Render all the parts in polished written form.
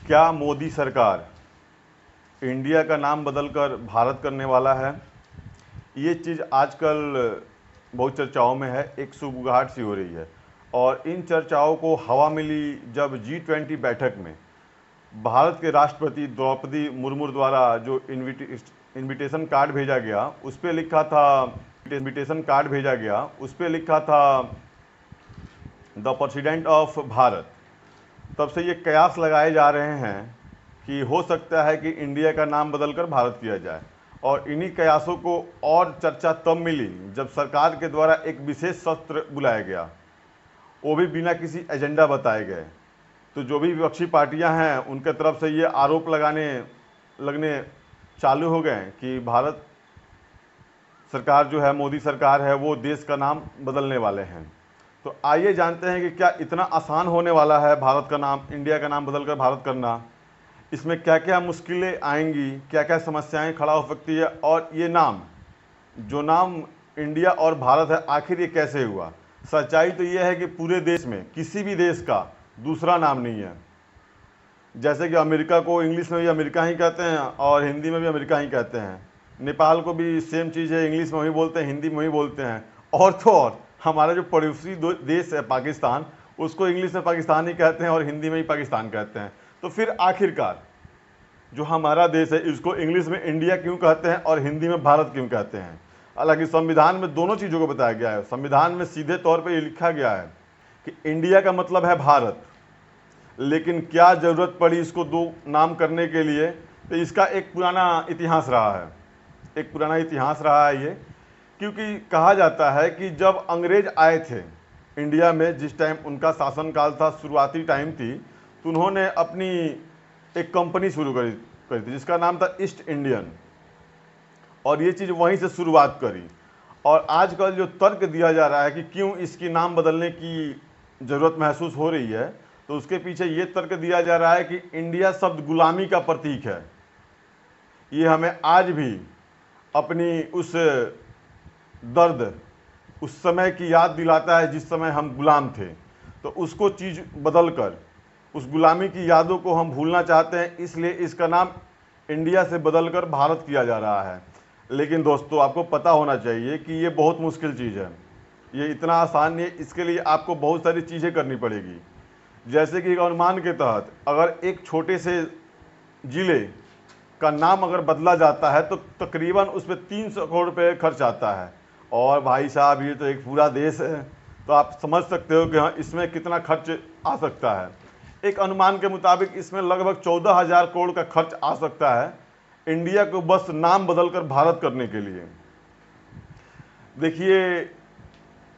क्या मोदी सरकार इंडिया का नाम बदलकर भारत करने वाला है? ये चीज़ आजकल बहुत चर्चाओं में है, एक सुगबुगाहट सी हो रही है। और इन चर्चाओं को हवा मिली जब G20 बैठक में भारत के राष्ट्रपति द्रौपदी मुर्मू द्वारा जो इनविटेशन कार्ड भेजा गया, उस पर लिखा था द प्रेसिडेंट ऑफ भारत। तब से ये कयास लगाए जा रहे हैं कि हो सकता है कि इंडिया का नाम बदलकर भारत किया जाए। और इन्हीं कयासों को और चर्चा तब मिली जब सरकार के द्वारा एक विशेष सत्र बुलाया गया, वो भी बिना किसी एजेंडा बताए गए। तो जो भी विपक्षी पार्टियां हैं उनके तरफ से ये आरोप लगने चालू हो गए कि भारत सरकार जो है, मोदी सरकार है, वो देश का नाम बदलने वाले हैं। तो आइए जानते हैं कि क्या इतना आसान होने वाला है भारत का नाम, इंडिया का नाम बदलकर भारत करना। इसमें क्या क्या मुश्किलें आएंगी, क्या क्या समस्याएं खड़ा हो सकती है, और ये जो नाम इंडिया और भारत है, आखिर ये कैसे हुआ। सच्चाई तो ये है कि पूरे देश में किसी भी देश का दूसरा नाम नहीं है। जैसे कि अमेरिका को इंग्लिश में भी अमेरिका ही कहते हैं और हिंदी में भी अमेरिका ही कहते हैं। नेपाल को भी सेम चीज़ है, इंग्लिश में ही बोलते हैं, हिंदी में ही बोलते हैं। और तो और हमारा जो पड़ोसी देश है पाकिस्तान, उसको इंग्लिश में पाकिस्तान ही कहते हैं और हिंदी में ही पाकिस्तान कहते हैं। तो फिर आखिरकार जो हमारा देश है, इसको इंग्लिश में इंडिया क्यों कहते हैं और हिंदी में भारत क्यों कहते हैं? हालांकि संविधान में दोनों चीज़ों को बताया गया है। संविधान में सीधे तौर पर ये लिखा गया है कि इंडिया का मतलब है भारत, लेकिन क्या ज़रूरत पड़ी इसको दो नाम करने के लिए? तो इसका एक पुराना इतिहास रहा है ये। क्योंकि कहा जाता है कि जब अंग्रेज आए थे इंडिया में, जिस टाइम उनका शासनकाल था, शुरुआती टाइम थी, तो उन्होंने अपनी एक कंपनी शुरू करी थी जिसका नाम था ईस्ट इंडियन, और ये चीज़ वहीं से शुरुआत करी। और आजकल जो तर्क दिया जा रहा है कि क्यों इसकी नाम बदलने की ज़रूरत महसूस हो रही है, तो उसके पीछे ये तर्क दिया जा रहा है कि इंडिया शब्द गुलामी का प्रतीक है। ये हमें आज भी अपनी उस दर्द, उस समय की याद दिलाता है जिस समय हम गुलाम थे। तो उसको चीज़ बदलकर उस गुलामी की यादों को हम भूलना चाहते हैं, इसलिए इसका नाम इंडिया से बदलकर भारत किया जा रहा है। लेकिन दोस्तों, आपको पता होना चाहिए कि ये बहुत मुश्किल चीज़ है, ये इतना आसान नहीं है। इसके लिए आपको बहुत सारी चीज़ें करनी पड़ेगी। जैसे कि एक अनुमान के तहत अगर एक छोटे से ज़िले का नाम अगर बदला जाता है तो तकरीबन उस पर 300 करोड़ रुपये खर्च आता है। और भाई साहब, ये तो एक पूरा देश है, तो आप समझ सकते हो कि हाँ, इसमें कितना खर्च आ सकता है। एक अनुमान के मुताबिक इसमें लगभग 14,000 करोड़ का खर्च आ सकता है इंडिया को बस नाम बदलकर भारत करने के लिए। देखिए,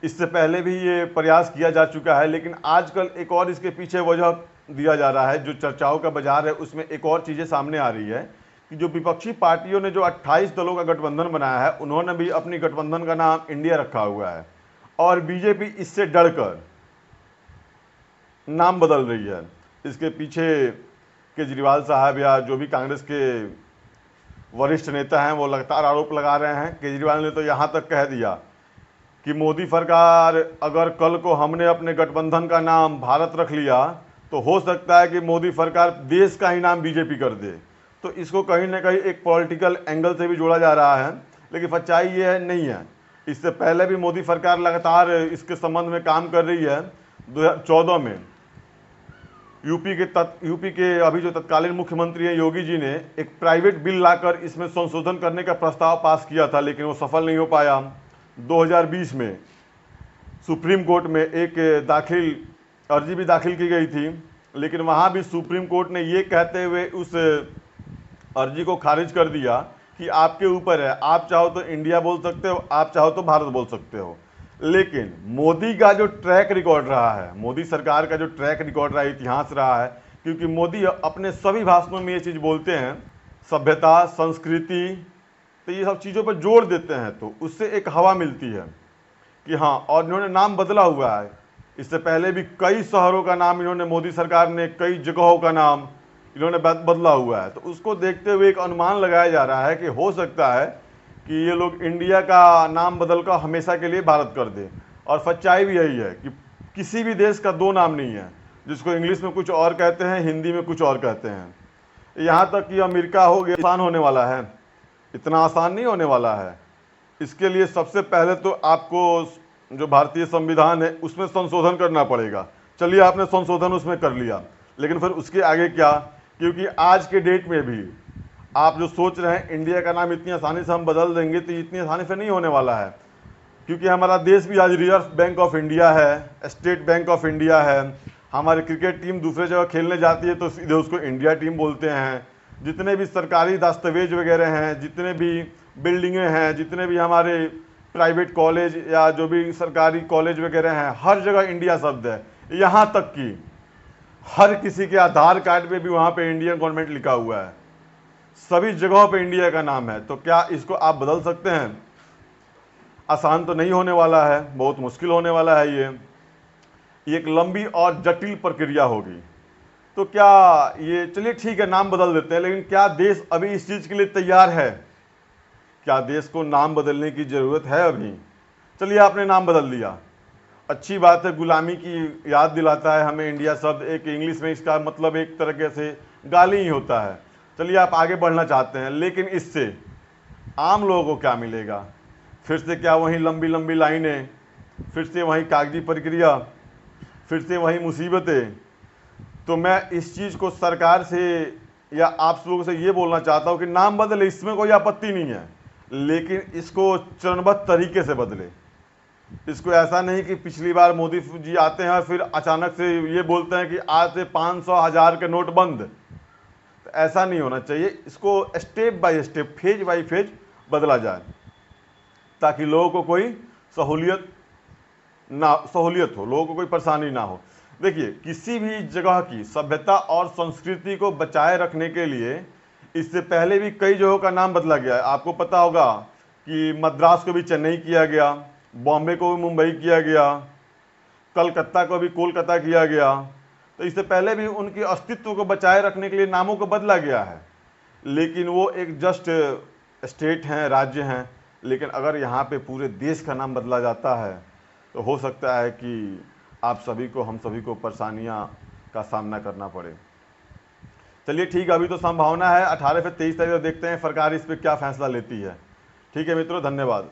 इससे पहले भी ये प्रयास किया जा चुका है, लेकिन आजकल एक और इसके पीछे वजह दिया जा रहा है। जो चर्चाओं का बाजार है उसमें एक और चीज़ें सामने आ रही है कि जो विपक्षी पार्टियों ने जो 28 दलों का गठबंधन बनाया है, उन्होंने भी अपनी गठबंधन का नाम इंडिया रखा हुआ है, और बीजेपी इससे डरकर नाम बदल रही है। इसके पीछे केजरीवाल साहब या जो भी कांग्रेस के वरिष्ठ नेता हैं वो लगातार आरोप लगा रहे हैं। केजरीवाल ने तो यहाँ तक कह दिया कि मोदी सरकार, अगर कल को हमने अपने गठबंधन का नाम भारत रख लिया तो हो सकता है कि मोदी सरकार देश का ही नाम बीजेपी कर दे। तो इसको कहीं ना कहीं एक पॉलिटिकल एंगल से भी जोड़ा जा रहा है, लेकिन सच्चाई ये है नहीं है। इससे पहले भी मोदी सरकार लगातार इसके संबंध में काम कर रही है। 2014 में यूपी के अभी जो तत्कालीन मुख्यमंत्री हैं योगी जी ने एक प्राइवेट बिल लाकर इसमें संशोधन करने का प्रस्ताव पास किया था, लेकिन वो सफल नहीं हो पाया। 2020 में सुप्रीम कोर्ट में एक अर्जी भी दाखिल की गई थी, लेकिन वहाँ भी सुप्रीम कोर्ट ने ये कहते हुए उस अर्जी को खारिज कर दिया कि आपके ऊपर है, आप चाहो तो इंडिया बोल सकते हो, आप चाहो तो भारत बोल सकते हो। लेकिन मोदी का जो ट्रैक रिकॉर्ड रहा है, मोदी सरकार का जो ट्रैक रिकॉर्ड रहा है, इतिहास रहा है, क्योंकि मोदी अपने सभी भाषणों में ये चीज़ बोलते हैं, सभ्यता, संस्कृति, तो ये सब चीज़ों पर जोर देते हैं, तो उससे एक हवा मिलती है कि हाँ। और इन्होंने नाम बदला हुआ है, इससे पहले भी कई शहरों का नाम इन्होंने, मोदी सरकार ने कई जगहों का नाम इन्होंने बदला हुआ है। तो उसको देखते हुए एक अनुमान लगाया जा रहा है कि हो सकता है कि ये लोग इंडिया का नाम बदलकर हमेशा के लिए भारत कर दे। और सच्चाई भी यही है कि किसी भी देश का दो नाम नहीं है। जिसको इंग्लिश में कुछ और कहते हैं, हिंदी में कुछ और कहते हैं। यहाँ तक कि अमेरिका हो गया, आसान होने वाला है, इतना आसान नहीं होने वाला है। इसके लिए सबसे पहले तो आपको जो भारतीय संविधान है उसमें संशोधन करना पड़ेगा। चलिए आपने संशोधन उसमें कर लिया, लेकिन फिर उसके आगे क्या? क्योंकि आज के डेट में भी आप जो सोच रहे हैं इंडिया का नाम इतनी आसानी से हम बदल देंगे, तो इतनी आसानी से नहीं होने वाला है। क्योंकि हमारा देश भी आज रिजर्व बैंक ऑफ इंडिया है, स्टेट बैंक ऑफ इंडिया है। हमारी क्रिकेट टीम दूसरे जगह खेलने जाती है तो सीधे उसको इंडिया टीम बोलते हैं। जितने भी सरकारी दस्तावेज वगैरह हैं, जितने भी बिल्डिंगें हैं, जितने भी हमारे प्राइवेट कॉलेज या जो भी सरकारी कॉलेज वगैरह हैं, हर जगह इंडिया शब्द है। यहाँ तक कि हर किसी के आधार कार्ड पे भी वहाँ पे इंडियन गवर्नमेंट लिखा हुआ है, सभी जगहों पे इंडिया का नाम है। तो क्या इसको आप बदल सकते हैं? आसान तो नहीं होने वाला है, बहुत मुश्किल होने वाला है। ये एक लंबी और जटिल प्रक्रिया होगी। तो क्या ये, चलिए ठीक है नाम बदल देते हैं, लेकिन क्या देश अभी इस चीज़ के लिए तैयार है? क्या देश को नाम बदलने की ज़रूरत है अभी? चलिए आपने नाम बदल दिया, अच्छी बात है, गुलामी की याद दिलाता है हमें इंडिया शब्द। एक इंग्लिश में इसका मतलब एक तरह से गाली ही होता है। चलिए आप आगे बढ़ना चाहते हैं, लेकिन इससे आम लोगों को क्या मिलेगा? फिर से क्या वही लंबी लंबी लाइनें, फिर से वही कागजी प्रक्रिया, फिर से वही मुसीबतें। तो मैं इस चीज़ को सरकार से या आप लोगों से ये बोलना चाहता हूँ कि नाम बदले, इसमें कोई आपत्ति नहीं है, लेकिन इसको चरणबद्ध तरीके से बदले। इसको ऐसा नहीं कि पिछली बार मोदी जी आते हैं फिर अचानक से ये बोलते हैं कि आज से 500 1000 के नोट बंद। तो ऐसा नहीं होना चाहिए। इसको step by step, phase by phase बदला जाए, ताकि लोगों को कोई सहूलियत हो, लोगों को कोई परेशानी ना हो। देखिए, किसी भी जगह की सभ्यता और संस्कृति को बचाए रखने के लिए इससे पहले भी कई जगहों का नाम बदला गया है। आपको पता होगा कि मद्रास को भी चेन्नई किया गया, बॉम्बे को भी मुंबई किया गया, कलकत्ता को भी कोलकाता किया गया। तो इससे पहले भी उनके अस्तित्व को बचाए रखने के लिए नामों को बदला गया है, लेकिन वो एक जस्ट स्टेट हैं, राज्य हैं। लेकिन अगर यहाँ पे पूरे देश का नाम बदला जाता है तो हो सकता है कि आप सभी को, हम सभी को परेशानियाँ का सामना करना पड़े। चलिए ठीक है, अभी तो संभावना है 18 से 23 तारीख को, देखते हैं सरकार इस पर क्या फैसला लेती है। ठीक है मित्रों, धन्यवाद।